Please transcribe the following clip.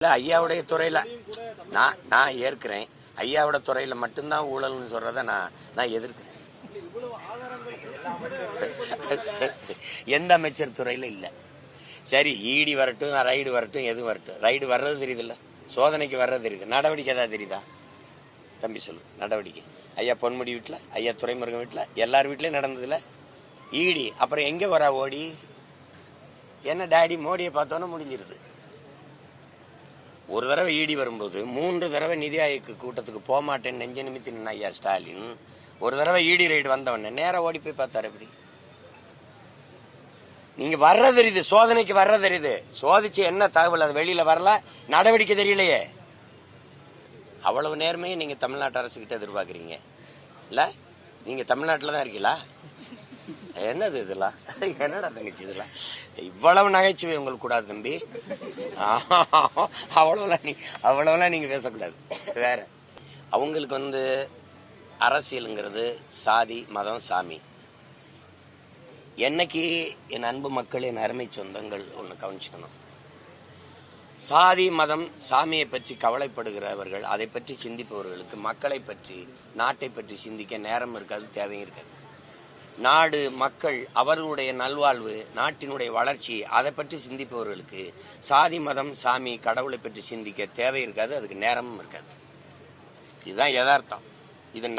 இல்ல ஐயாவுடைய துறையில நான் ஏற்கிறேன். ஐயாவோட துறையில மட்டும்தான் ஊழல்னு சொல்றத நான் எதிர்க்கிறேன். எந்த அமைச்சர் துறையில இல்ல. சரி, ஈடி வரட்டும், ரைடு வரட்டும், எது வரட்டும். ரைடு வர்றது தெரியுது இல்ல, சோதனைக்கு வர்றது தெரியுது. நடவடிக்கை ஏதாவது தெரியுதா தம்பி? சொல்லு. நடவடிக்கை ஐயா பொன்முடி வீட்டுல, ஐயா துரைமுருகன் வீட்டுல, எல்லார் வீட்லயும் நடந்ததுல ஈடி. அப்புறம் எங்க வரா ஓடி? என்ன டாடி மோடியை பார்த்தோன்னு முடிஞ்சிருது. ஒரு தடவை ஈடி வரும்போது 3 தடவை நிதி ஆயோக் கூட்டத்துக்கு போக மாட்டேன்னு நெஞ்ச நிமித்தி நின்ன ஐயா ஸ்டாலின் ஒரு தடவை ஈடி ரைடு வந்தவன நேரம் ஓடி போய் பார்த்தாரு. எப்படி நீங்க வர்றது தெரியுது, சோதனைக்கு வர்றது தெரியுது. சோதிச்சு என்ன தகவல் அது வெளியில வரல, நடவடிக்கை தெரியலையே. அவ்வளவு நேர்மையை நீங்க தமிழ்நாட்டு அரசு கிட்ட எதிர்பார்க்கறீங்க இல்ல? நீங்க தமிழ்நாட்டில் தான் இருக்கீங்களா? என்னது இதெல்லாம்? என்னடா தங்கச்சி இதெல்லாம்? இவ்வளவு நகைச்சுவை உங்களுக்கு கூடாது தம்பி. அவ்வளவுலாம் நீங்க பேசக்கூடாது. வேற அவங்களுக்கு அரசியலுங்கிறது சாதி மதம் சாமி. என்னைக்கு என் அன்பு மக்கள், என் அருமை சொந்தங்கள் ஒண்ணு கவனிச்சுக்கணும். சாதி மதம் சாமியை பற்றி கவலைப்படுகிறவர்கள், அதை பற்றி சிந்திப்பவர்களுக்கு மக்களை பற்றி நாட்டை பற்றி சிந்திக்க நேரம் இருக்காது, தேவையும் இருக்காது. நாடு மக்கள் அவர்களுடைய நல்வாழ்வு நாட்டினுடைய வளர்ச்சி அதை பற்றி சிந்திப்பவர்களுக்கு சாதி மதம் சாமி கடவுளை பற்றி சிந்திக்க தேவை இருக்காது, அதுக்கு நேரமும் இருக்காது. இதுதான் யதார்த்தம்.